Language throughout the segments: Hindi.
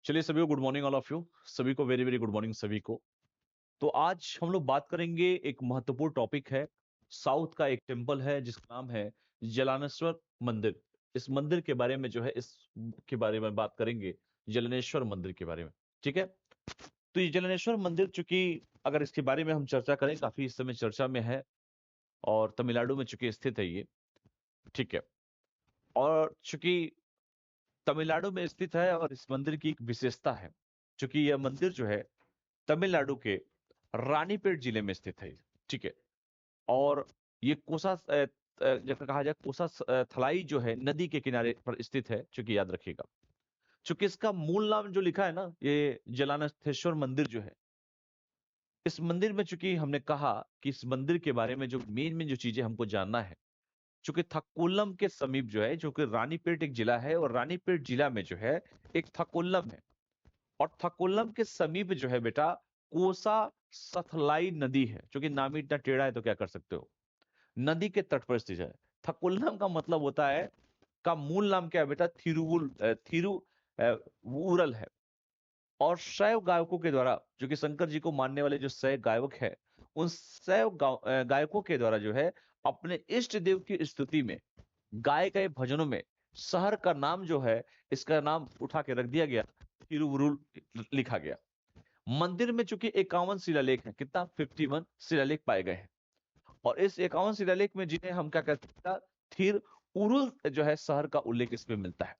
चलिए सभी को good morning all of you. सभी को वेरी वेरी गुड मॉर्निंग सभी को। तो आज हम लोग बात करेंगे, एक महत्वपूर्ण टॉपिक है। साउथ का एक टेम्पल है जिसका नाम है जलानेश्वर मंदिर। इस मंदिर के बारे में जो है इस के बारे में बात करेंगे, जलनेश्वर मंदिर के बारे में। ठीक है। तो ये जलनेश्वर मंदिर, चूंकि अगर इसके बारे में हम चर्चा करें, काफी इस समय चर्चा में है और तमिलनाडु में चूंकि स्थित है ये। ठीक है। और चूंकि तमिलनाडु में स्थित है और इस मंदिर की एक विशेषता है, चूंकि यह मंदिर जो है तमिलनाडु के रानीपेट जिले में स्थित है। ठीक है। और ये जैसे कहा जाए थलाई जो है नदी के किनारे पर स्थित है, चूंकि याद रखिएगा। चूंकि इसका मूल नाम जो लिखा है ना, ये जलानस्थेश्वर मंदिर जो है, इस मंदिर में चूंकि हमने कहा कि इस मंदिर के बारे में जो मेन मेन जो चीजें हमको जानना है, चूंकि थक्कोलम के समीप जो है, जो कि रानीपेट एक जिला है, और रानीपेट जिला में जो है एक थक्कोलम है। और थकोलम के समीप जो है बेटा कोसा सथलाई नदी है। क्योंकि नाम ही इतना टेढ़ा है तो क्या कर सकते हो, नदी के तट पर स्थित है। थकुलम का मतलब होता है, का मूल नाम क्या है बेटा, थिरुवुरल है। और शैव गायकों के द्वारा, जो कि शंकर जी को मानने वाले जो शैव गायक है, उन गायकों के द्वारा जो है अपने इष्ट देव की स्तुति में गाए गए भजनों में शहर का नाम जो है, इसका नाम उठा के रख दिया गया, तिरुवरुल लिखा गया। मंदिर में चूंकि 51 शिलालेख हैं, कितना 51 शिलालेख पाए गए हैं। और इस 51 शिलालेख में जिन्हें हम क्या कहते हैं, थिर उरुल जो है शहर का उल्लेख इसमें मिलता है।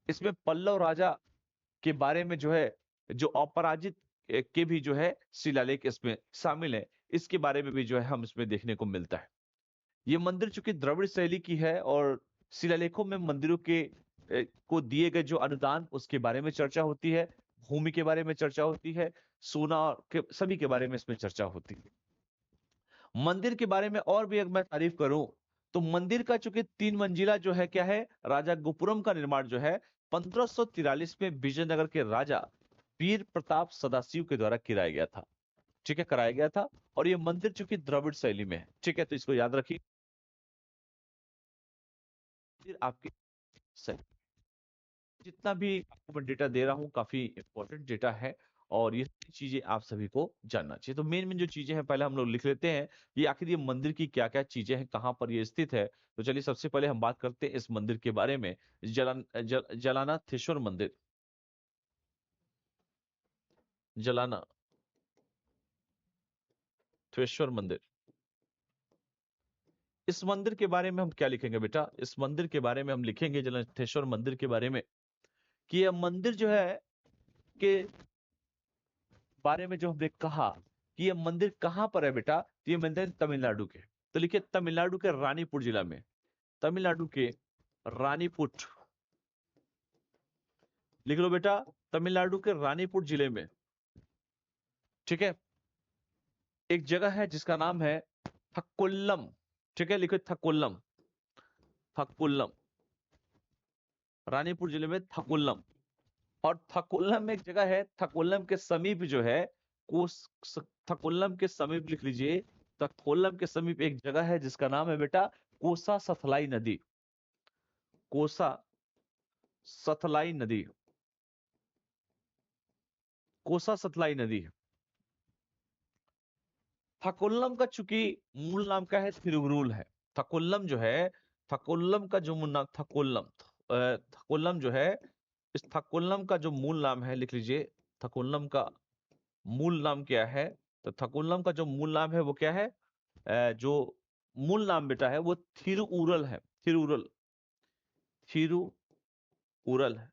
इसमें पल्लव राजा के बारे में जो है, जो अपराजित के भी जो है शिलालेख इसमें शामिल है, इसके बारे में भी जो है हम इसमें देखने को मिलता है। ये मंदिर चूंकि द्रविड़ शैली की है, और शिलालेखों में मंदिरों के को दिए गए जो अनुदान, उसके बारे में चर्चा होती है। भूमि के बारे में चर्चा होती है। सोना के सभी के बारे में इसमें चर्चा होती है। मंदिर के बारे में और भी अगर मैं तारीफ करूं, तो मंदिर का चूंकि 3 मंजिला जो है, क्या है, राजा गोपुरम का निर्माण जो है 1543 में विजयनगर के राजा वीर प्रताप सदाशिव के द्वारा किराया गया था। ठीक है, कराया गया था। और ये मंदिर चूंकि द्रविड़ शैली में है। ठीक है, तो इसको याद रखिए। फिर आपके सही, जितना भी आपको मैं डेटा दे रहा हूँ काफी इंपॉर्टेंट डेटा है, और ये सारी चीजें आप सभी को जानना चाहिए। तो मेन मेन जो चीजें हैं पहले हम लोग लिख लेते हैं, ये आखिर ये मंदिर की क्या क्या चीजें हैं, कहाँ पर ये स्थित है। तो चलिए सबसे पहले हम बात करते हैं इस मंदिर के बारे में। जलानाथेश्वर मंदिर, जलानाथेश्वर मंदिर। इस मंदिर के बारे में हम क्या लिखेंगे बेटा, इस मंदिर के बारे में हम लिखेंगे, जलानाथेश्वर मंदिर के बारे में, कि यह मंदिर जो है के बारे में जो हमने कहा कि ये मंदिर कहां पर है बेटा, तो ये मंदिर तमिलनाडु के। तो लिखिए तमिलनाडु के रानीपुर जिला में, तमिलनाडु के रानीपुर, लिख लो बेटा, तमिलनाडु के रानीपुर जिले में। ठीक है। एक जगह है जिसका नाम है थक्कोलम। ठीक है, लिखो थक्कोलम, थक्कोलम, रानीपुर जिले में थक्कोलम। और थकोलम में एक जगह है, थकोलम के समीप जो है, कोस थकोलम के समीप लिख लीजिए, थकोलम के समीप एक जगह है जिसका नाम है बेटा कोसा सथलाई नदी। कोसा सतलाई नदी, कोसा सतलाई नदी। थकोलम का चूंकि मूल नाम क्या है, थिरुवरुल है। थकोलम जो है, थकोलम का जो मूल नाम थकोलम जो है, इस थकोलम का जो मूल नाम है, लिख लीजिए, थकोलम का मूल नाम क्या है। तो थकुलम का जो मूल नाम है वो क्या है, जो मूल नाम बेटा है वो थिरुउरल है। थिरुउरल, थिरुउरल है।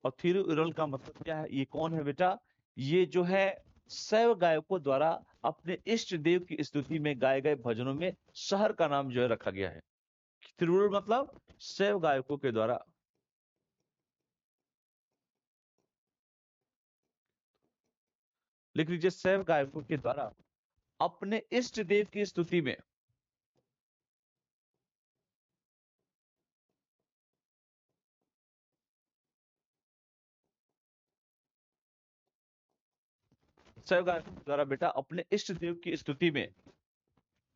और थिरुउरल का मतलब क्या है, ये कौन है बेटा, ये जो है शैव गायकों द्वारा अपने इष्ट देव की स्तुति में गाए गए भजनों में शहर का नाम जो है रखा गया है। थिरुउरल मतलब शैव गायकों के द्वारा, लिख लीजिए, शैव गायकों के द्वारा अपने इष्ट देव की स्तुति में, शैव गायकों के द्वारा बेटा अपने इष्ट देव की स्तुति में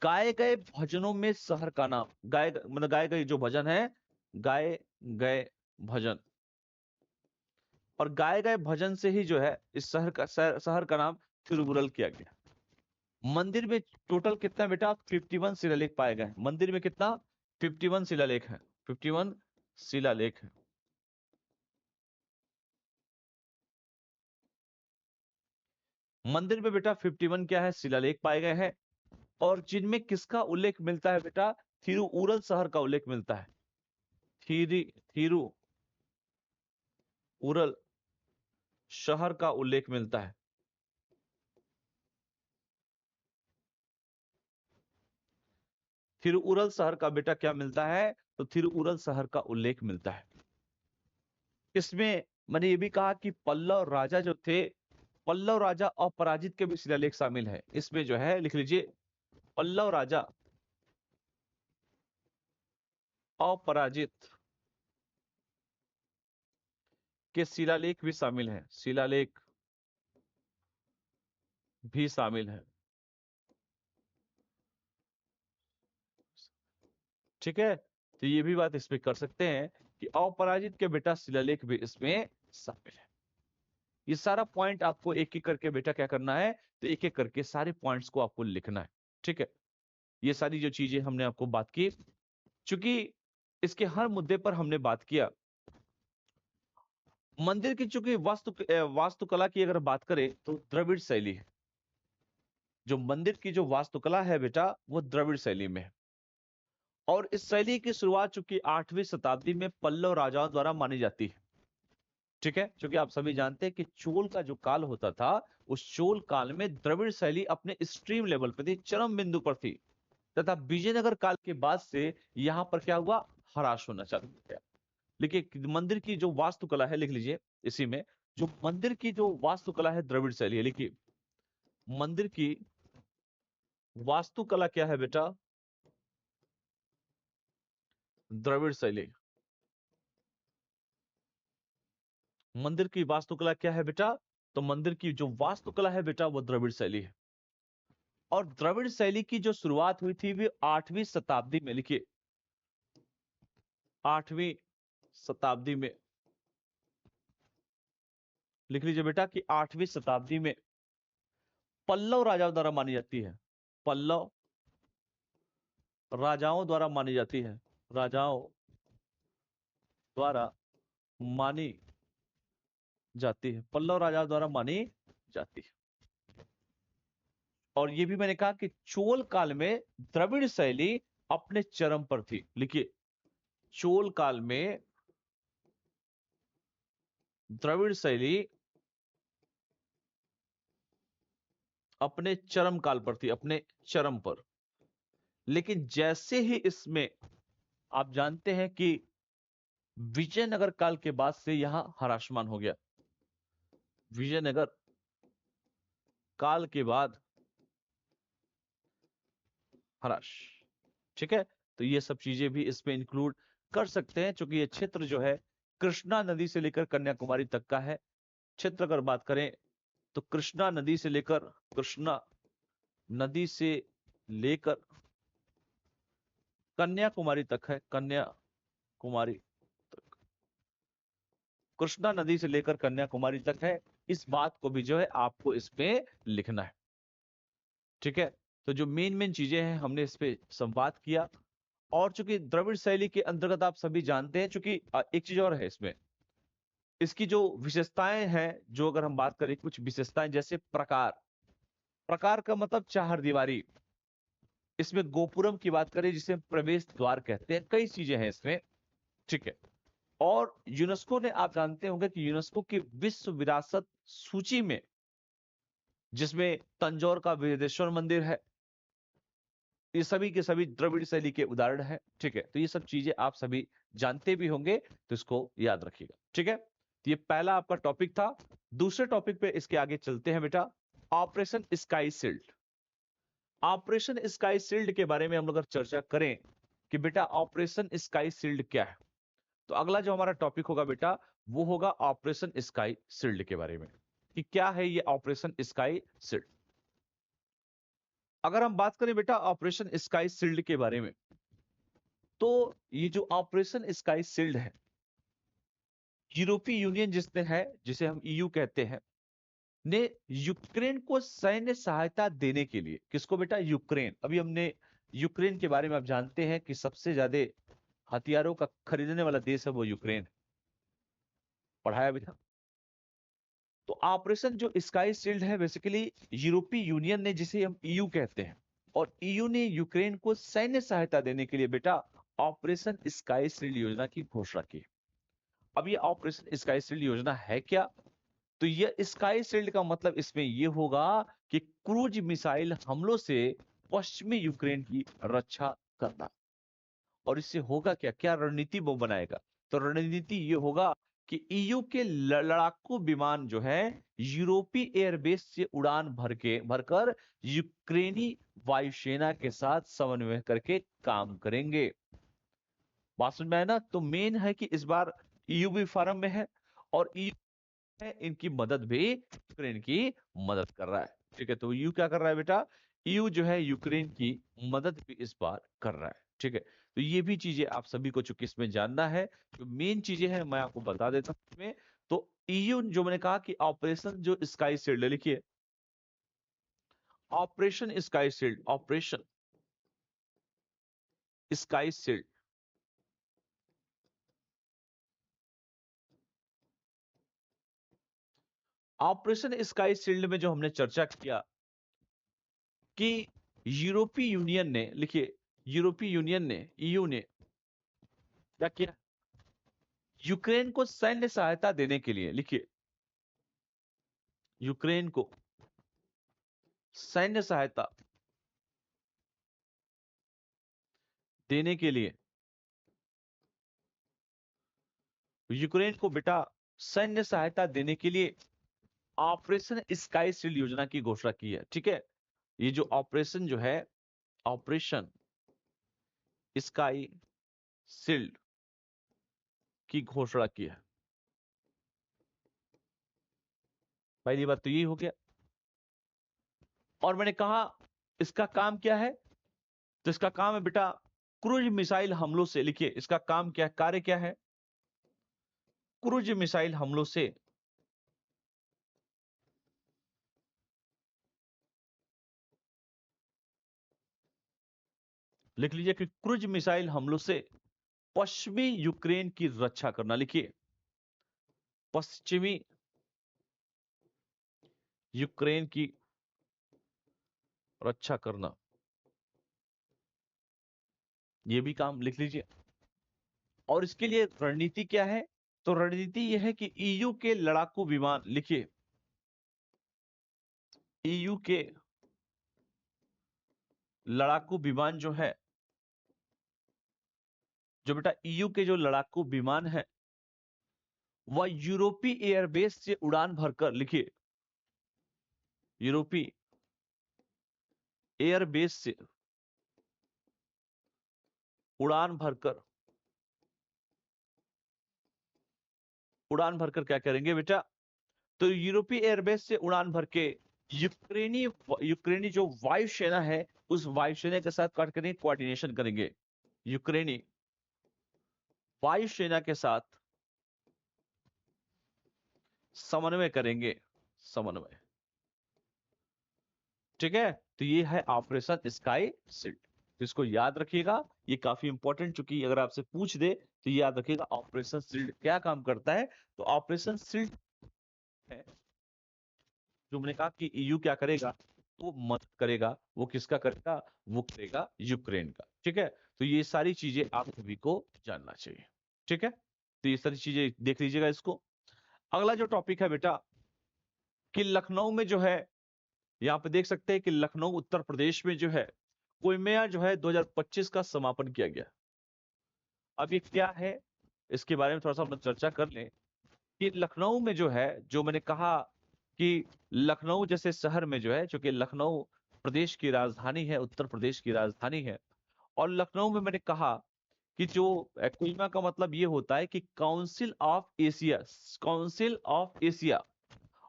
गाए गए भजनों में शहर का नाम, गाए मतलब गाए गए जो भजन है, गाए गए भजन, और गाए गए भजन से ही जो है इस शहर का नाम थिरुवुरल किया गया। मंदिर में टोटल कितना बेटा 51 शिलालेख पाए गए। मंदिर में कितना 51 शिलालेख है, 51 शिलालेख है। मंदिर में बेटा 51 क्या है शिलालेख पाए गए हैं, और जिनमें किसका उल्लेख मिलता है बेटा, थिरुउरल शहर का उल्लेख मिलता है। थिरुउरल शहर का उल्लेख मिलता है। थिरुउरल शहर का बेटा क्या मिलता है, तो थिरुउरल शहर का उल्लेख मिलता है। इसमें मैंने ये भी कहा कि पल्लव राजा जो थे, पल्लव राजा अपराजित के भी शिलालेख शामिल है। इसमें जो है लिख लीजिए पल्लव राजा अपराजित के शिलालेख भी शामिल है, शिलालेख भी शामिल है। ठीक है, तो ये भी बात इसमें कर सकते हैं कि अपराजित के बेटा शिलालेख भी इसमें शामिल है। ये सारा पॉइंट आपको एक एक करके बेटा क्या करना है, तो एक एक करके सारे पॉइंट्स को आपको लिखना है। ठीक है, ये सारी जो चीजें हमने आपको बात की, चूंकि इसके हर मुद्दे पर हमने बात किया। मंदिर की चूंकि वास्तुकला की अगर बात करें तो द्रविड़ शैली है। जो मंदिर की जो वास्तुकला है बेटा वो द्रविड़ शैली में है, और इस शैली की शुरुआत चूंकि 8वीं शताब्दी में पल्लव राजाओं द्वारा मानी जाती है। ठीक है, क्योंकि आप सभी जानते हैं कि चोल का जो काल होता था, उस चोल काल में द्रविड़ शैली अपने एक्सट्रीम लेवल पर थी, चरम बिंदु पर थी, तथा विजयनगर काल के बाद से यहां पर क्या हुआ, ह्रास होना चालू हो गया। देखिए मंदिर की जो वास्तुकला है, लिख लीजिए इसी में, जो मंदिर की जो वास्तुकला है द्रविड़ शैली है। लिखिए मंदिर की वास्तुकला क्या है बेटा, द्रविड़ शैली। मंदिर की वास्तुकला क्या है बेटा, तो मंदिर की जो वास्तुकला है बेटा वो द्रविड़ शैली है। और द्रविड़ शैली की जो शुरुआत हुई थी वो 8वीं शताब्दी में। लिखिए 8वीं शताब्दी में, लिख लीजिए बेटा कि 8वीं शताब्दी में पल्लव राजाओं द्वारा मानी जाती है, पल्लव राजाओं द्वारा मानी जाती है, राजाओं द्वारा मानी जाती है, पल्लव राजाओं द्वारा मानी जाती है। और ये भी मैंने कहा कि चोल काल में द्रविड़ शैली अपने चरम पर थी। लिखिए चोल काल में द्रविड़ शैली अपने चरम काल पर थी, अपने चरम पर। लेकिन जैसे ही इसमें आप जानते हैं कि विजयनगर काल के बाद से यहां ह्रासमान हो गया, विजयनगर काल के बाद ह्रास। ठीक है, तो ये सब चीजें भी इसमें इंक्लूड कर सकते हैं, क्योंकि ये क्षेत्र जो है कृष्णा नदी से लेकर कन्याकुमारी तक का है। क्षेत्र अगर बात करें तो कृष्णा नदी से लेकर, कृष्णा नदी से लेकर कन्याकुमारी तक है, कन्याकुमारी तक, कृष्णा नदी से लेकर कन्याकुमारी तक है। इस बात को भी जो है आपको इस पे लिखना है। ठीक है, तो जो मेन मेन चीजें हैं हमने इस पे संवाद किया। और चूंकि द्रविड़ शैली के अंतर्गत आप सभी जानते हैं, चूंकि एक चीज और है इसमें, इसकी जो विशेषताएं हैं, जो अगर हम बात करें कुछ विशेषताएं, जैसे प्रकार, प्रकार का मतलब चार दीवारी, इसमें गोपुरम की बात करें जिसे हम प्रवेश द्वार कहते हैं, कई चीजें हैं इसमें। ठीक है, और यूनेस्को ने, आप जानते होंगे कि यूनेस्को की विश्व विरासत सूची में, जिसमें तंजौर का बृहदेश्वर मंदिर है, ये सभी के सभी द्रविड़ शैली के उदाहरण है। ठीक है, तो ये सब चीजें आप सभी जानते भी होंगे, तो इसको याद रखिएगा। ठीक है, तो ये पहला आपका टॉपिक था। दूसरे टॉपिक पे इसके आगे चलते हैं बेटा, operation sky shield. Operation sky shield के बारे में हम लोग अगर चर्चा करें कि बेटा ऑपरेशन स्काई शील्ड क्या है, तो अगला जो हमारा टॉपिक होगा बेटा वो होगा ऑपरेशन स्काई शील्ड के बारे में, कि क्या है ये ऑपरेशन स्काई शील्ड। अगर हम बात करें बेटा ऑपरेशन स्काई शील्ड के बारे में, तो ये जो ऑपरेशन स्काई शील्ड है, यूरोपीय यूनियन जिसने है, जिसे हम ईयू कहते हैं, ने यूक्रेन को सैन्य सहायता देने के लिए, किसको बेटा? यूक्रेन। अभी हमने यूक्रेन के बारे में आप जानते हैं कि सबसे ज्यादा हथियारों का खरीदने वाला देश है वो यूक्रेन। पढ़ाया भी था। तो ऑपरेशन जो स्काई शील्ड है, बेसिकली यूरोपीय यूनियन ने, जिसे हम ईयू कहते हैं, और ईयू ने यूक्रेन को सैन्य सहायता देने के लिए बेटा ऑपरेशन स्काई शील्ड योजना की घोषणा की। अब ये ऑपरेशन स्काई शील्ड योजना है क्या? तो ये स्काई शील्ड का मतलब इसमें ये होगा कि क्रूज मिसाइल हमलों से पश्चिमी यूक्रेन की रक्षा करना। और इससे होगा क्या, क्या रणनीति वो बनाएगा? तो रणनीति ये होगा कि ईयू के लड़ाकू विमान जो है यूरोपीय एयरबेस से उड़ान भरकर यूक्रेनी वायुसेना के साथ समन्वय करके काम करेंगे। बात समझ में आया ना? तो मेन है कि इस बार ईयू भी फार्म में है, और ईयू है इनकी मदद भी यूक्रेन की मदद कर रहा है। ठीक है, तो ईयू क्या कर रहा है बेटा? ईयू जो है यूक्रेन की मदद भी इस बार कर रहा है। ठीक है, तो ये भी चीजें आप सभी को चूंकि इसमें जानना है, जो मेन चीजें हैं मैं आपको बता देता हूं इसमें। तो ईयू जो मैंने कहा कि ऑपरेशन जो स्काई शील्ड, लिखिए operation sky shield, operation sky shield. Operation sky shield में जो हमने चर्चा किया कि यूरोपीय यूनियन ने, लिखिए यूरोपीय यूनियन ने, ईयू ने क्या किया? यूक्रेन को सैन्य सहायता देने के लिए, लिखिए यूक्रेन को सैन्य सहायता देने के लिए, यूक्रेन को बेटा सैन्य सहायता देने के लिए ऑपरेशन स्काई शील्ड योजना की घोषणा की है। ठीक है, ये जो ऑपरेशन जो है, ऑपरेशन स्काई शील्ड की घोषणा की है। पहली बात तो यही हो गया। और मैंने कहा इसका काम क्या है? तो इसका काम है बेटा क्रूज मिसाइल हमलों से, लिखिए इसका काम क्या है, कार्य क्या है? क्रूज मिसाइल हमलों से लिख लीजिए कि क्रूज मिसाइल हमलों से पश्चिमी यूक्रेन की रक्षा करना। लिखिए पश्चिमी यूक्रेन की रक्षा करना, यह भी काम लिख लीजिए। और इसके लिए रणनीति क्या है? तो रणनीति यह है कि ईयू के लड़ाकू विमान, लिखिए ईयू के लड़ाकू विमान जो है, जो बेटा ईयू के जो लड़ाकू विमान है, वह यूरोपीय एयरबेस से उड़ान भरकर, लिखिए यूरोपीय एयरबेस से उड़ान भरकर, उड़ान भरकर क्या करेंगे बेटा? तो यूरोपीय एयरबेस से उड़ान भर के यूक्रेनी यूक्रेनी जो वायुसेना है, उस वायुसेना के साथ क्या करेंगे? कोऑर्डिनेशन करेंगे। यूक्रेनी वायुसेना के साथ समन्वय करेंगे, समन्वय। ठीक है, तो ये है ऑपरेशन स्काई शील्ड। तो इसको याद रखिएगा, ये काफी इंपॉर्टेंट, चूंकि अगर आपसे पूछ दे तो ये याद रखिएगा ऑपरेशन शील्ड क्या काम करता है। तो ऑपरेशन शील्ड है जो मैंने कहा कि ईयू क्या करेगा, वो मदद करेगा। वो किसका करेगा? वो करेगा यूक्रेन का। ठीक है, तो ये सारी चीजें आप सभी को जानना चाहिए। ठीक है, तो ये सारी चीजें देख लीजिएगा इसको। अगला जो टॉपिक है बेटा कि लखनऊ में जो है, यहाँ पे देख सकते हैं कि लखनऊ उत्तर प्रदेश में जो है कुंभ जो है 2025 का समापन किया गया। अब ये क्या है, इसके बारे में थोड़ा सा हम लोग चर्चा कर लें कि लखनऊ में जो है, जो मैंने कहा कि लखनऊ जैसे शहर में जो है, चूंकि लखनऊ प्रदेश की राजधानी है, उत्तर प्रदेश की राजधानी है, और लखनऊ में मैंने कहा कि जो कुइमा का मतलब ये होता है कि council of Asia, council of Asia,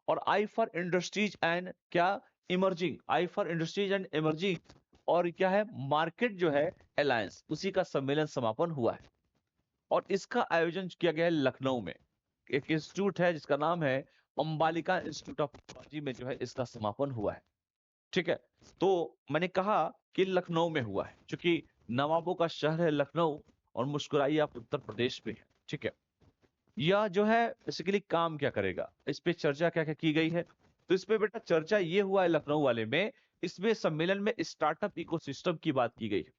और आई फॉर इंडस्ट्रीज एंड क्या, emerging, I for industries and emerging, और क्या है, मार्केट जो है अलायंस, उसी का सम्मेलन समापन हुआ है। और इसका आयोजन किया गया है लखनऊ में। एक इंस्टीट्यूट है जिसका नाम है अंबालिका इंस्टीट्यूट ऑफ टेक्नोलॉजी में जो है इसका समापन हुआ है। ठीक है, तो मैंने कहा कि लखनऊ में हुआ है, क्योंकि नवाबों का शहर है लखनऊ, और मुस्कुराइए आप उत्तर प्रदेश में है। ठीक है, यह जो है बेसिकली काम क्या करेगा, इस पे चर्चा क्या क्या की गई है। तो इस पे बेटा चर्चा ये हुआ है लखनऊ वाले में, इसमें सम्मेलन में स्टार्टअप इकोसिस्टम की बात की गई है,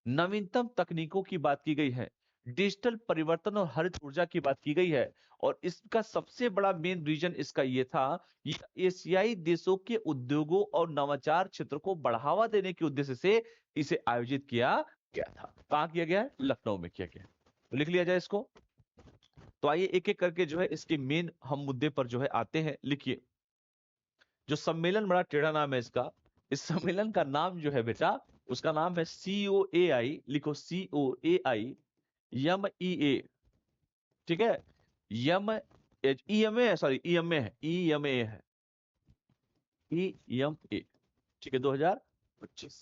नवीनतम तकनीकों की बात की गई है, डिजिटल परिवर्तन और हरित ऊर्जा की बात की गई है, और इसका सबसे बड़ा मेन रीजन इसका ये था, ये एशियाई देशों के उद्योगों और नवाचार क्षेत्र को बढ़ावा देने के उद्देश्य से इसे आयोजित किया गया था। कहाँ किया गया है? लखनऊ में किया गया है। तो लिख लिया जाए इसको। तो आइए एक एक करके जो है इसके मेन हम मुद्दे पर जो है आते हैं। लिखिए, जो सम्मेलन, बड़ा टेढ़ा नाम है इसका, इस सम्मेलन का नाम जो है बेटा, उसका नाम है COAI। लिखो COAI MEA। ठीक है, यम EMA है, सॉरी EMA है, EMA है, EMA। ठीक है, 2025।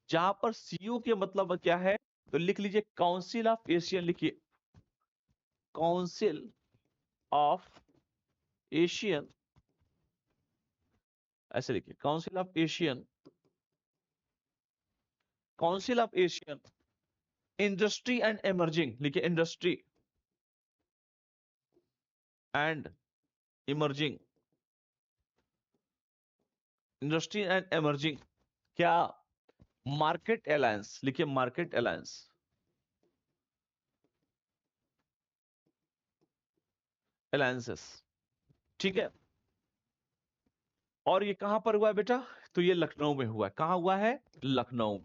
जहां पर CO के मतलब क्या है, तो लिख लीजिए काउंसिल ऑफ एशियन। लिखिए काउंसिल ऑफ एशियन, ऐसे लिखिए council of Asian, council of Asian industry and emerging. लिखिए industry and emerging, industry and emerging क्या, मार्केट अलायंस। लिखिए मार्केट अलायंस, अलायंसेस। ठीक है, और ये कहां पर हुआ है बेटा, तो ये लखनऊ में हुआ है। कहां हुआ है? लखनऊ।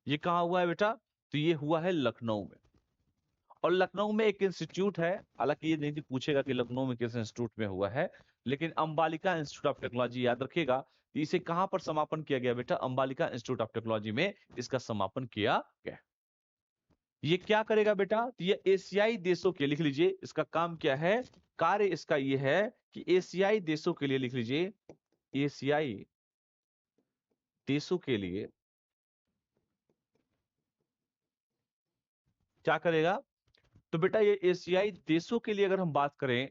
ये कहां हुआ है बेटा, तो ये हुआ है लखनऊ में। और लखनऊ में एक इंस्टीट्यूट है, हालांकि ये नहीं पूछेगा कि लखनऊ में किस इंस्टीट्यूट में हुआ है, लेकिन अंबालिका इंस्टीट्यूट ऑफ टेक्नोलॉजी याद रखिएगा। कि इसे कहां पर समापन किया गया बेटा, अंबालिका इंस्टीट्यूट ऑफ टेक्नोलॉजी में इसका समापन किया गया। ये क्या करेगा बेटा, तो ये एशियाई देशों के, लिख लीजिए इसका काम क्या है, कार्य इसका ये है कि एशियाई देशों के लिए, लिख लीजिए एशियाई देशों के लिए क्या करेगा, तो बेटा ये एशियाई देशों के लिए अगर हम बात करें,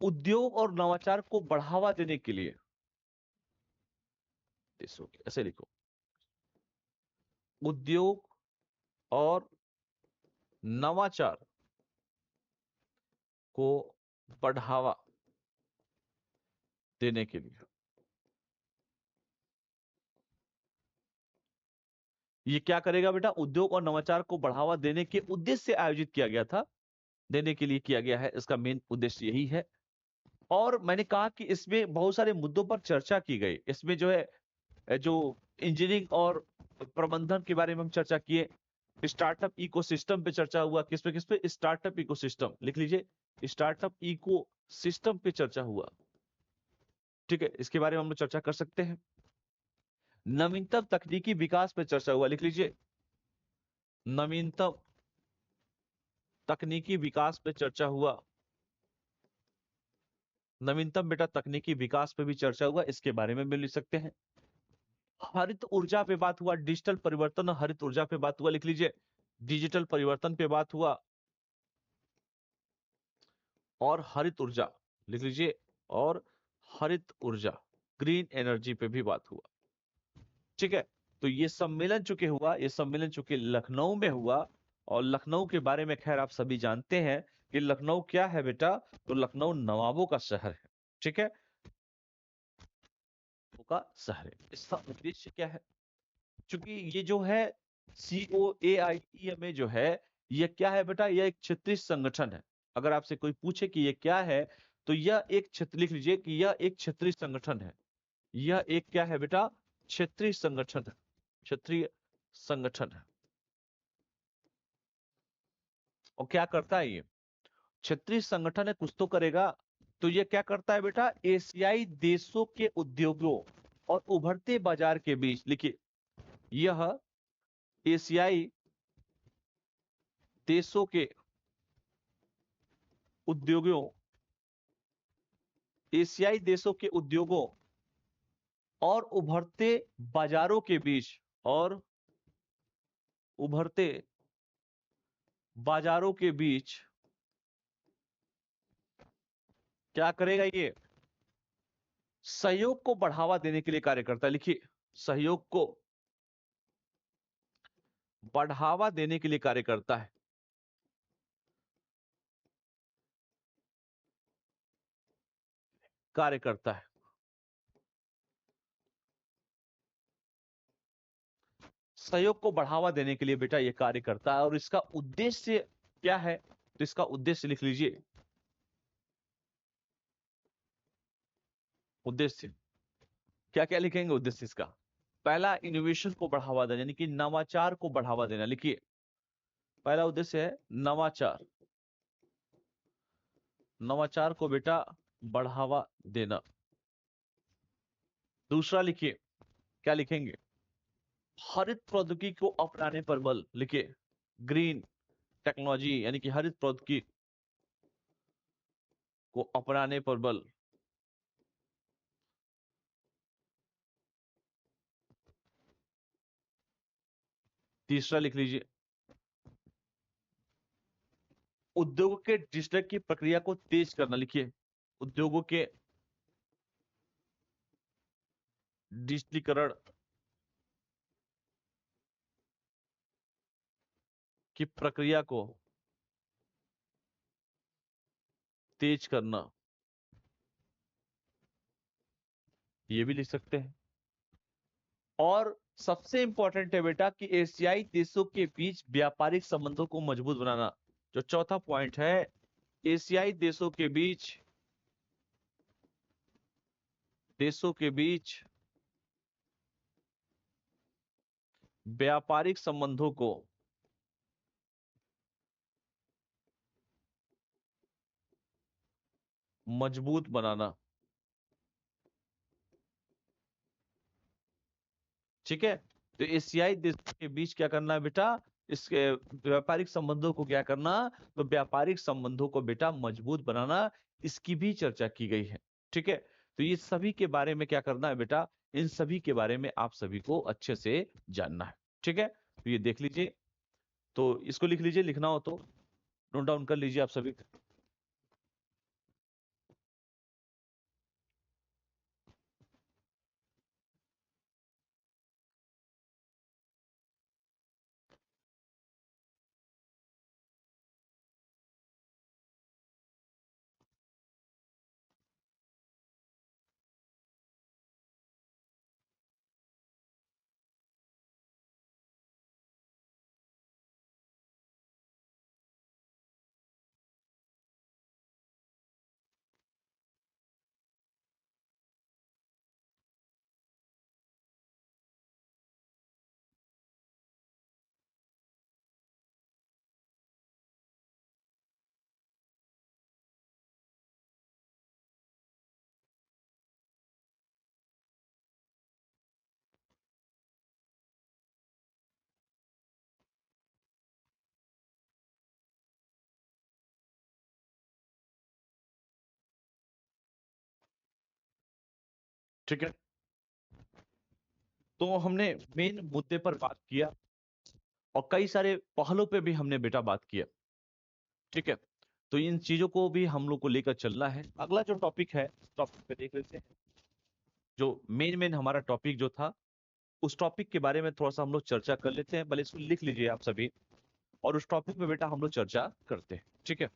उद्योग और नवाचार को बढ़ावा देने के लिए, देशों के, ऐसे लिखो, उद्योग और नवाचार को बढ़ावा देने के लिए, ये क्या करेगा बेटा, उद्योग और नवाचार को बढ़ावा देने के उद्देश्य से आयोजित किया गया था, देने के लिए किया गया है, इसका मेन उद्देश्य यही है। और मैंने कहा कि इसमें बहुत सारे मुद्दों पर चर्चा की गई। इसमें जो है जो इंजीनियरिंग और प्रबंधन के बारे में हम चर्चा किए, स्टार्टअप इकोसिस्टम पे चर्चा हुआ। किस पे? Startup ecosystem. लिख लीजिए स्टार्टअप इकोसिस्टम पे चर्चा हुआ। ठीक है, इसके बारे में हम लोग चर्चा कर सकते हैं। नवीनतम तकनीकी विकास पे चर्चा हुआ। लिख लीजिए नवीनतम तकनीकी विकास पे चर्चा हुआ। नवीनतम बेटा तकनीकी विकास पे भी चर्चा हुआ, इसके बारे में भी लिख सकते हैं। हरित ऊर्जा पे बात हुआ, डिजिटल परिवर्तन और हरित ऊर्जा पे बात हुआ। लिख लीजिए डिजिटल परिवर्तन पे बात हुआ और हरित ऊर्जा, लिख लीजिए, और हरित ऊर्जा, ग्रीन एनर्जी पे भी बात हुआ। ठीक है, तो ये सम्मेलन चुके हुआ, ये सम्मेलन चुके लखनऊ में हुआ। और लखनऊ के बारे में खैर आप सभी जानते हैं कि लखनऊ क्या है बेटा, तो लखनऊ नवाबों का शहर है। ठीक है, का शहर है। इसका उद्देश्य क्या है, क्योंकि ये जो है COAI में जो है, ये क्या है बेटा, यह एक क्षेत्रीय संगठन है। अगर आपसे कोई पूछे कि ये क्या है, तो यह एक क्षेत्र, लिख लीजिए कि यह एक क्षेत्रीय संगठन है। यह एक क्या है बेटा, क्षेत्रीय संगठन है, क्षेत्रीय संगठन है। और क्या करता है ये क्षेत्रीय संगठन है, कुछ तो करेगा। तो ये क्या करता है बेटा, एशियाई देशों के उद्योगों और उभरते बाजार के बीच, लिखिए यह एशियाई देशों के उद्योगों, एशियाई देशों के उद्योगों और उभरते बाजारों के बीच, और उभरते बाजारों के बीच क्या करेगा ये? सहयोग को बढ़ावा देने के लिए कार्य करता है। लिखिए, सहयोग को बढ़ावा देने के लिए कार्य करता है। कार्य करता है। सहयोग को बढ़ावा देने के लिए बेटा ये कार्य करता है, और इसका उद्देश्य क्या है? तो इसका उद्देश्य लिख लीजिए। उद्देश्य क्या क्या लिखेंगे उद्देश्य इसका? पहला, इनोवेशन को बढ़ावा देना, यानी कि नवाचार को बढ़ावा देना। लिखिए, पहला उद्देश्य है नवाचार। नवाचार को बेटा बढ़ावा देना। दूसरा लिखिए, क्या लिखेंगे? हरित प्रौद्योगिकी को अपनाने पर बल। लिखिए, ग्रीन टेक्नोलॉजी, यानी कि हरित प्रौद्योगिकी को अपनाने पर बल। तीसरा लिख लीजिए, उद्योगों के डिजिटल की प्रक्रिया को तेज करना। लिखिए, उद्योगों के डिजिटलीकरण की प्रक्रिया को तेज करना। ये भी लिख सकते हैं। और सबसे इंपॉर्टेंट है बेटा कि एशियाई देशों के बीच व्यापारिक संबंधों को मजबूत बनाना। जो चौथा पॉइंट है, एशियाई देशों के बीच व्यापारिक संबंधों को मजबूत बनाना। ठीक है, तो एशियाई देशों के बीच क्या करना है बेटा? इसके व्यापारिक संबंधों को क्या करना? तो व्यापारिक संबंधों को बेटा मजबूत बनाना, इसकी भी चर्चा की गई है। ठीक है, तो ये सभी के बारे में क्या करना है बेटा? इन सभी के बारे में आप सभी को अच्छे से जानना है। ठीक है, तो ये देख लीजिए, तो इसको लिख लीजिए, लिखना हो तो नोट डाउन कर लीजिए आप सभी। ठीक है, तो हमने मेन मुद्दे पर बात किया, और कई सारे पहलुओं पे भी हमने बेटा बात किया। ठीक है, तो इन चीजों को भी हम लोग को लेकर चलना है। अगला जो टॉपिक है, टॉपिक पे देख लेते हैं। जो मेन मेन हमारा टॉपिक जो था, उस टॉपिक के बारे में थोड़ा सा हम लोग चर्चा कर लेते हैं। भले इसको लिख लीजिए आप सभी, और उस टॉपिक पे बेटा हम लोग चर्चा करते हैं। ठीक है,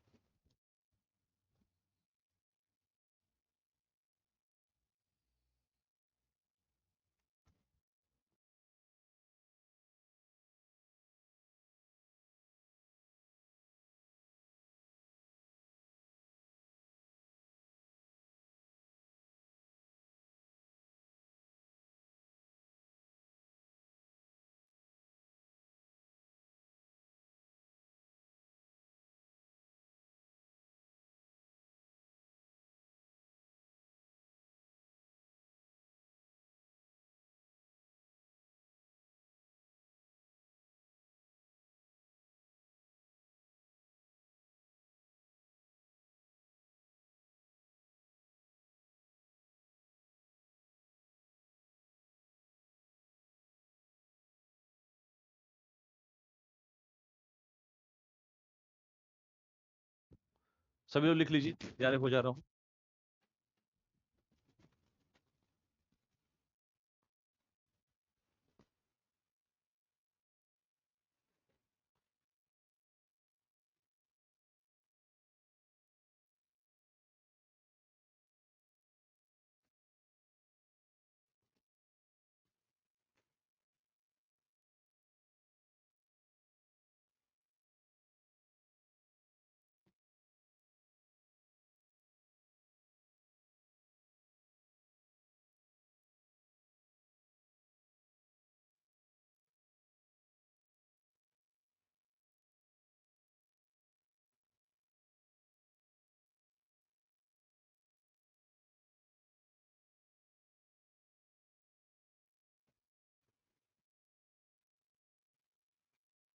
सभी लोग लिख लीजिए, तैयार हो जा रहा हूँ।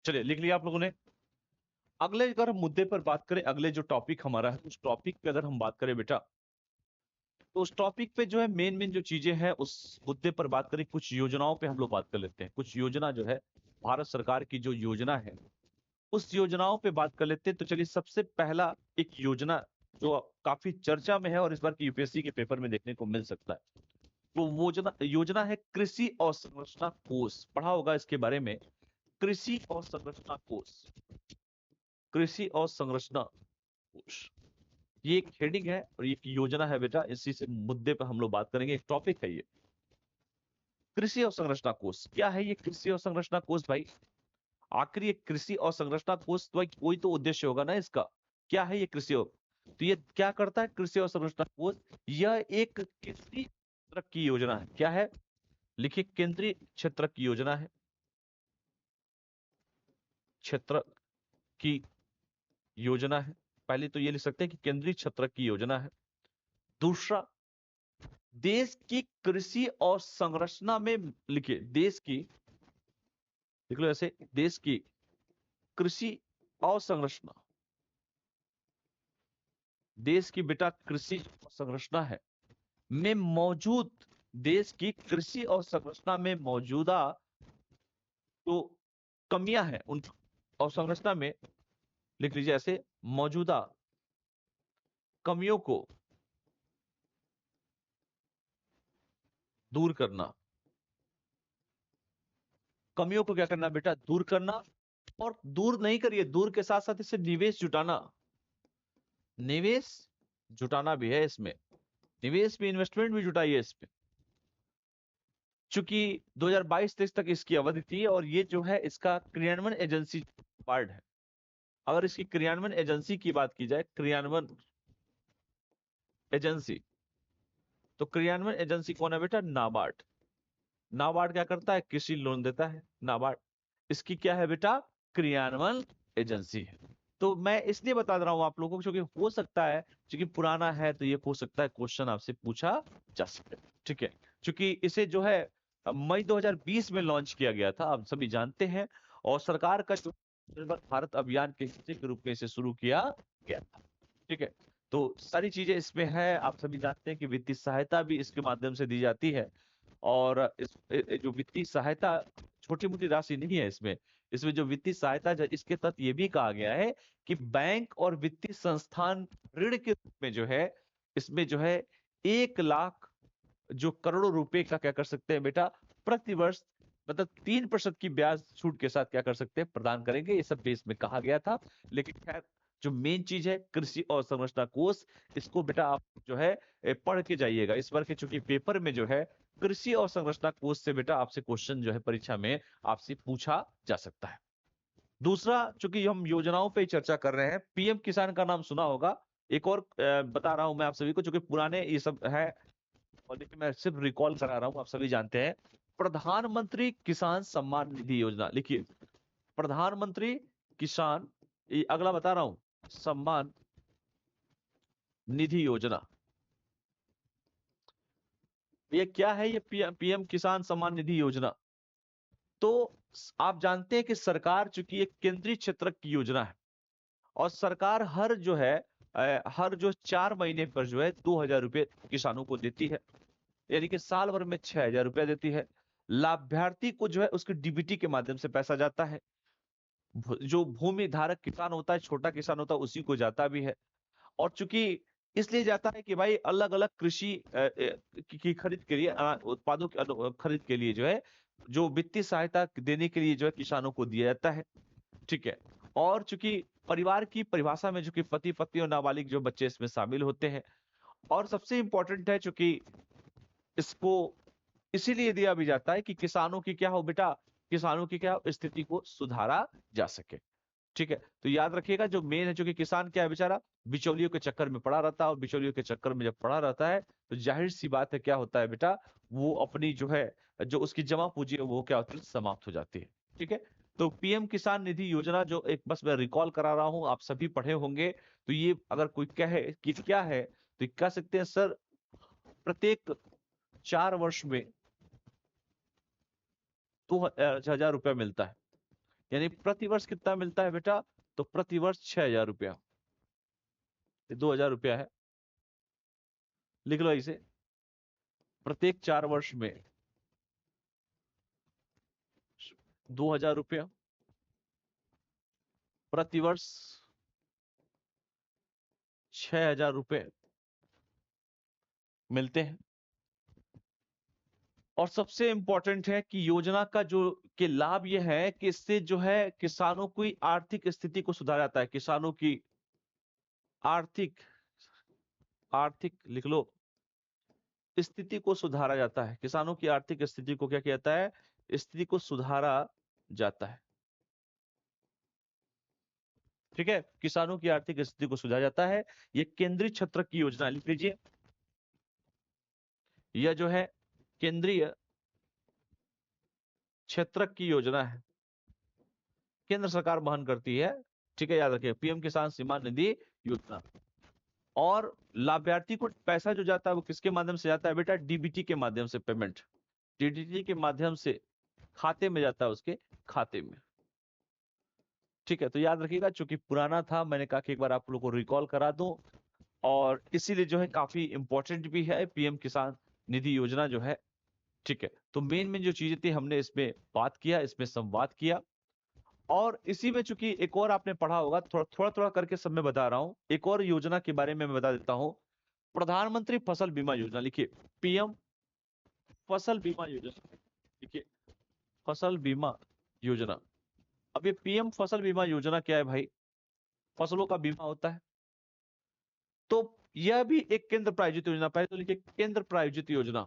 चलिए लिख लिया आप लोगों ने। अगले अगर हम मुद्दे पर बात करें, अगले जो टॉपिक हमारा है उस टॉपिक पे अगर हम बात करें बेटा, तो उस टॉपिक पे जो है मेन मेन जो चीजें हैं उस मुद्दे पर बात करें, कुछ योजनाओं पे हम लोग बात कर लेते हैं। कुछ योजना जो है भारत सरकार की जो योजना है उस योजनाओं पे बात कर लेते हैं। तो चलिए सबसे पहला एक योजना जो काफी चर्चा में है और इस बार की यूपीएससी के पेपर में देखने को मिल सकता है, वो योजना योजना है कृषि अवसंरचना कोष। पढ़ा होगा इसके बारे में, कृषि अवसंरचना कोष। कृषि अवसंरचना कोष ये एक हेडिंग है और ये एक योजना है बेटा। इसी से मुद्दे पर हम लोग बात करेंगे, एक टॉपिक है ये कृषि अवसंरचना कोष। क्या है ये कृषि अवसंरचना कोष भाई? आखिर ये कृषि अवसंरचना कोष तो कोई तो उद्देश्य होगा ना इसका। क्या है ये कृषि तो ये क्या करता है कृषि अवसंरचना कोष? यह एक केंद्रीय क्षेत्र की योजना है। क्या है? लिखिए, केंद्रीय क्षेत्र की योजना है। क्षेत्र की योजना है। पहले तो ये लिख सकते हैं कि केंद्रीय क्षेत्र की योजना है। दूसरा, देश की कृषि और संरचना में, लिखिए देश की, लिख लो ऐसे, देश की कृषि और संरचना, देश की बेटा कृषि और संरचना है में मौजूद, देश की कृषि और संरचना में मौजूदा जो कमियां हैं उन और संरचना में, लिख लीजिए ऐसे, मौजूदा कमियों को दूर करना। कमियों को क्या करना बेटा? दूर करना। और दूर नहीं करिए, दूर के साथ साथ इसे निवेश जुटाना। निवेश जुटाना भी है इसमें, निवेश भी, इन्वेस्टमेंट भी जुटाइए इसमें। चूंकि 2022-23 तक इसकी अवधि थी और ये जो है इसका क्रियान्वयन एजेंसी पार्ट है। अगर इसकी क्रियान्वयन एजेंसी की बात की जाए, क्रियान्वयन एजेंसी, तो क्रियान्वयन एजेंसी कौन है बेटा? नाबार्ड। नाबार्ड क्या करता है? कृषि लोन देता है नाबार्ड। इसकी क्या है बेटा? क्रियान्वयन एजेंसी है। तो मैं इसलिए बता दे रहा हूं आप लोगों को क्योंकि हो सकता है, क्योंकि पुराना है तो ये हो सकता है क्वेश्चन आपसे पूछा जा सके। ठीक है, क्योंकि इसे जो है मई 2020 में लॉन्च किया गया था, आप सभी जानते हैं। और सरकार का जो आत्मनिर्भर भारत अभियान के हिस्से के रूप में इसे शुरू किया गया था। ठीक है, तो सारी चीजें इसमें है। आप सभी जानते हैं कि वित्तीय सहायता भी इसके माध्यम से दी जाती है। और जो वित्तीय सहायता छोटी मोटी राशि नहीं है इसमें। इसमें जो वित्तीय सहायता इसके तहत ये भी कहा गया है कि बैंक और वित्तीय संस्थान ऋण के रूप में जो है, इसमें जो है 1 लाख जो करोड़ों रुपए का क्या कर सकते हैं बेटा? प्रति वर्ष, मतलब 3% की ब्याज छूट के साथ क्या कर सकते हैं? प्रदान करेंगे। ये सब बेस में कहा गया था। लेकिन खैर, जो मेन चीज है कृषि और संरचना कोष, इसको बेटा आप जो है पढ़ के जाइएगा। इस बार के चूंकि पेपर में जो है कृषि और संरचना कोष से बेटा आपसे क्वेश्चन जो है परीक्षा में आपसे पूछा जा सकता है। दूसरा, चूंकि हम योजनाओं पे चर्चा कर रहे हैं, पीएम किसान का नाम सुना होगा। एक और बता रहा हूं मैं आप सभी को, चूंकि पुराने ये सब है और लेकिन मैं सिर्फ रिकॉल करा रहा हूं, आप सभी जानते हैं। प्रधानमंत्री किसान सम्मान निधि योजना, लिखिए प्रधानमंत्री किसान, ये अगला बता रहा हूं, सम्मान निधि योजना। ये क्या है? ये पीएम किसान सम्मान निधि योजना। तो आप जानते हैं कि सरकार, चूंकि एक केंद्रीय क्षेत्र की योजना है और सरकार हर जो है हर जो 4 महीने पर जो है 2,000 रुपये किसानों को देती है, यानी कि साल भर में 6,000 रुपया देती है। लाभार्थी को जो है उसके डीबीटी के माध्यम से पैसा जाता है। जो भूमि धारक किसान होता है, छोटा किसान होता है, उसी को जाता भी है। और चूंकि इसलिए जाता है कि भाई अलग अलग कृषि की खरीद के लिए, उत्पादों की खरीद के लिए जो है, जो वित्तीय सहायता देने के लिए जो है किसानों को दिया जाता है। ठीक है, और चूंकि परिवार की परिभाषा में जो कि पति पत्नी और नाबालिग जो बच्चे इसमें शामिल होते हैं। और सबसे इंपॉर्टेंट है, चूंकि इसको इसीलिए दिया भी जाता है कि किसानों की क्या हो बेटा? किसानों की क्या हो? स्थिति को सुधारा जा सके। ठीक है, तो याद रखिएगा जो मेन है, चूंकि किसान क्या है बेचारा? बिचौलियों के चक्कर में पड़ा रहता है, और बिचौलियों के चक्कर में जब पड़ा रहता है तो जाहिर सी बात है क्या होता है बेटा? वो अपनी जो है, जो उसकी जमा पूंजी है वो क्या होती है? समाप्त हो जाती है। ठीक है, तो पीएम किसान निधि योजना जो एक बस मैं रिकॉल करा रहा हूं, आप सभी पढ़े होंगे। तो ये अगर कोई कहे कि क्या है, तो कह सकते हैं सर, प्रत्येक 4 वर्ष में 2,000 रुपया मिलता है। यानी प्रति वर्ष कितना मिलता है बेटा? तो प्रति वर्ष 6,000 रुपया, 2,000 रुपया है, लिख लो इसे। प्रत्येक 4 वर्ष में 2,000 रुपया प्रति वर्ष, 6,000 रुपये मिलते हैं। और सबसे इंपॉर्टेंट है कि योजना का जो के लाभ ये है कि इससे जो है किसानों की आर्थिक स्थिति को सुधारा जाता है। किसानों की आर्थिक आर्थिक लिख लो स्थिति को सुधारा जाता है। किसानों की आर्थिक स्थिति को क्या किया जाता है? स्थिति को सुधारा जाता है। ठीक है, किसानों की आर्थिक स्थिति को सुधारा जाता है। ये केंद्रीय क्षेत्र की योजना, लिख लीजिए। यह जो है केंद्रीय क्षेत्र की योजना है, केंद्र सरकार वहन करती है। ठीक है, याद रखिए, पीएम किसान सम्मान निधि योजना। और लाभार्थी को पैसा जो जाता है वो किसके माध्यम से जाता है बेटा? डीबीटी के माध्यम से पेमेंट, डीबीटी के माध्यम से खाते में जाता है, उसके खाते में। ठीक है, तो याद रखिएगा, चूंकि पुराना था मैंने कहा कि एक बार आप लोगों को रिकॉल करा दूं, और इसीलिए जो है काफी इंपॉर्टेंट भी है पीएम किसान निधि योजना जो है। ठीक है, तो मेन में जो चीजें थी हमने इसमें बात किया, इसमें संवाद किया। और इसी में चूंकि एक और आपने पढ़ा होगा, थोड़ा थोड़ा थोड़ा करके सब मैं बता रहा हूं, एक और योजना के बारे में मैं बता देता हूं। प्रधानमंत्री फसल बीमा योजना, लिखिए पीएम फसल बीमा योजना, लिखिए फसल बीमा योजना। अब ये पीएम फसल बीमा योजना क्या है भाई? फसलों का बीमा होता है। तो यह भी एक केंद्र प्रायोजित योजना, पहले तो लिखिए केंद्र प्रायोजित योजना,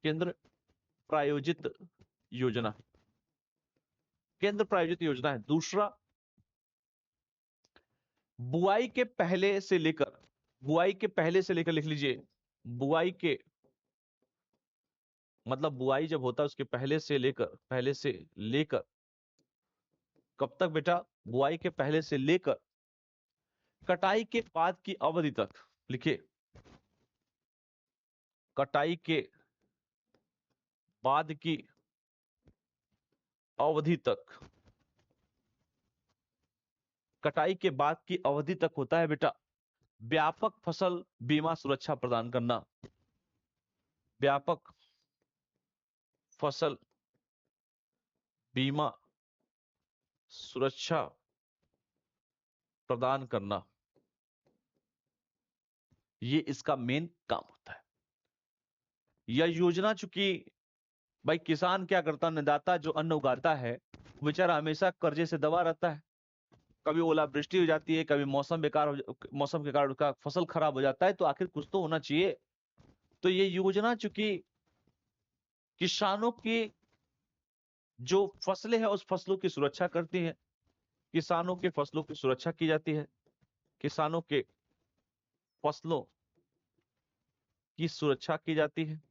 केंद्र प्रायोजित योजना, केंद्र प्रायोजित योजना है। दूसरा, बुआई के पहले से लेकर, बुआई के पहले से लेकर लिख लीजिए, बुआई के मतलब बुआई जब होता है उसके पहले से लेकर कब तक बेटा? बुआई के पहले से लेकर कटाई के बाद की अवधि तक, लिखिए कटाई के बाद की अवधि तक, कटाई के बाद की अवधि तक होता है बेटा व्यापक फसल बीमा सुरक्षा प्रदान करना, व्यापक फसल बीमा सुरक्षा प्रदान करना। ये इसका मेन काम होता है। यह योजना चूंकि भाई किसान क्या करता, अन्नदाता जो अन्न उगाता है बेचारा हमेशा कर्जे से दबा रहता है। कभी ओलावृष्टि हो जाती है, कभी मौसम के कारण उसका फसल खराब हो जाता है, तो आखिर कुछ तो होना चाहिए। तो ये योजना चूंकि किसानों की जो फसलें हैं उस फसलों की सुरक्षा करती है, किसानों के फसलों की सुरक्षा की जाती है, किसानों के फसलों की सुरक्षा की जाती है।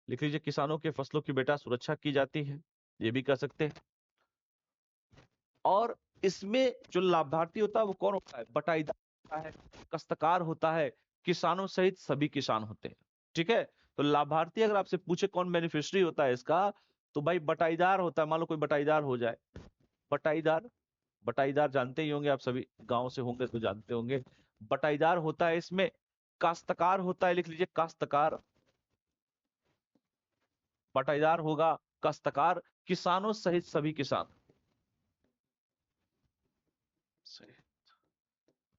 लिख लीजिए किसानों के फसलों की बेटा सुरक्षा की जाती है, ये भी कह सकते हैं। और इसमें जो लाभार्थी होता है वो कौन होता है? बटाईदार होता है, काश्तकार होता है, किसानों सहित सभी किसान होते हैं। ठीक है, तो लाभार्थी अगर आपसे पूछे कौन बेनिफिशियरी होता है इसका, तो भाई बटाईदार होता है। मान लो कोई बटाईदार हो जाए, बटाईदार, बटाईदार जानते ही होंगे आप सभी, गांव से होंगे तो जानते होंगे। बटाईदार होता है इसमें, काश्तकार होता है, लिख लीजिए काश्तकार, बटाईदार होगा, काश्तकार, किसानों सहित सभी किसान,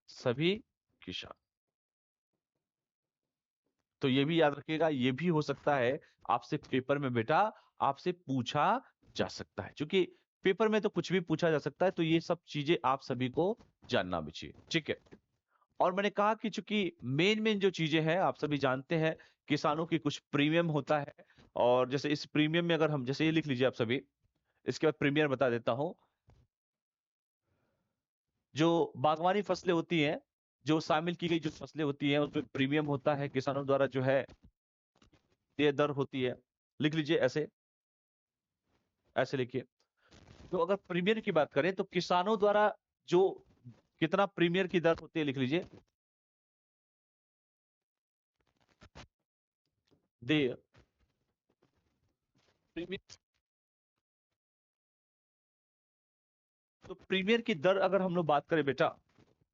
सभी किसान। तो ये भी याद रखिएगा, ये भी हो सकता है आपसे पेपर में बेटा आपसे पूछा जा सकता है। क्योंकि पेपर में तो कुछ भी पूछा जा सकता है, तो ये सब चीजें आप सभी को जानना भी चाहिए। ठीक है, और मैंने कहा कि चूंकि मेन मेन जो चीजें हैं आप सभी जानते हैं, किसानों की कुछ प्रीमियम होता है। और जैसे इस प्रीमियम में अगर हम, जैसे ये लिख लीजिए आप सभी, इसके बाद प्रीमियम बता देता हूं। जो बागवानी फसलें होती हैं, जो शामिल की गई जो फसलें होती हैं उसमें प्रीमियम होता है, किसानों द्वारा जो है ये दर होती है। लिख लीजिए ऐसे, ऐसे लिखिए। तो अगर प्रीमियर की बात करें तो किसानों द्वारा जो कितना प्रीमियर की दर होती है, लिख लीजिए दे प्रीमियर तो प्रीमियर की दर अगर हम लोग बात करें बेटा,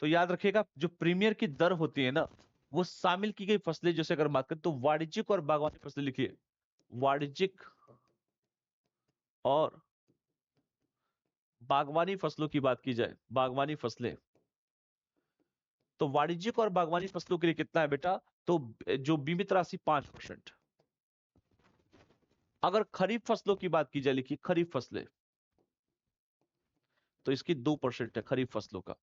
तो याद रखिएगा जो प्रीमियर की दर होती है ना, वो शामिल की गई फसलें, जैसे अगर बात करें तो वाणिज्यिक और बागवानी फसलें लिखिए, वाणिज्यिक और बागवानी फसलों की बात की जाए, बागवानी फसलें, तो वाणिज्यिक और बागवानी फसलों के लिए कितना है बेटा, तो जो बीमित राशि 5%। अगर खरीफ फसलों की बात की जाए, लिखिए खरीफ फसलें, तो इसकी 2% है खरीफ फसलों का।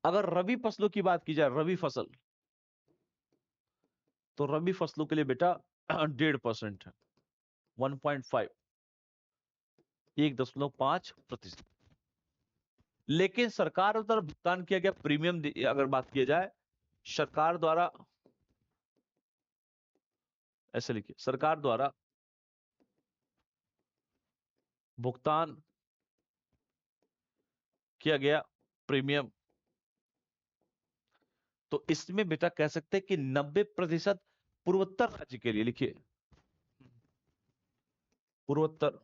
अगर रबी फसलों की बात की जाए, रबी फसल, तो रबी फसलों के लिए बेटा 1.5% है, 1.5, 1.5%। लेकिन सरकार द्वारा भुगतान किया गया प्रीमियम अगर बात किया जाए, सरकार द्वारा, ऐसे लिखिए, सरकार द्वारा भुगतान किया गया प्रीमियम, तो इसमें बेटा कह सकते हैं कि 90% पूर्वोत्तर राज्य के लिए, लिखिए पूर्वोत्तर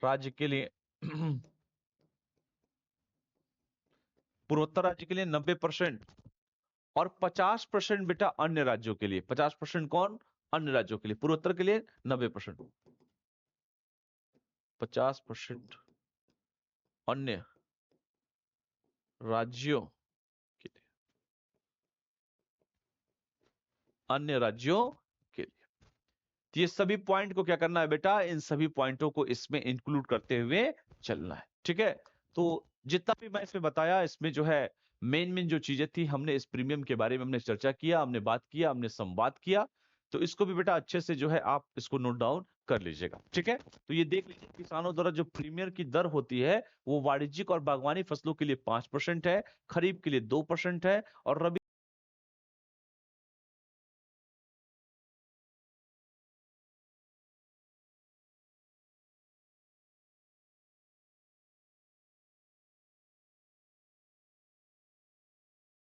राज्य के लिए पूर्वोत्तर राज्य के लिए 90%, और 50% बेटा अन्य राज्यों के लिए। 50% कौन? अन्य राज्यों के लिए। पूर्वोत्तर के लिए 90%, 50% अन्य राज्यों के लिए, अन्य राज्यों के लिए। तो ये सभी पॉइंट को क्या करना है बेटा, इन सभी पॉइंटों को इसमें इंक्लूड करते हुए चलना है, ठीक है। तो जितना भी मैं इसमें बताया, इसमें जो है मेन जो चीजें थी, हमने इस प्रीमियम के बारे में हमने चर्चा किया, हमने बात किया, हमने संवाद किया। तो इसको भी बेटा अच्छे से जो है आप इसको नोट डाउन कर लीजिएगा, ठीक है। तो ये देख लीजिए, किसानों द्वारा जो प्रीमियर की दर होती है वो वाणिज्यिक और बागवानी फसलों के लिए 5% है, खरीफ के लिए 2% है, और रबी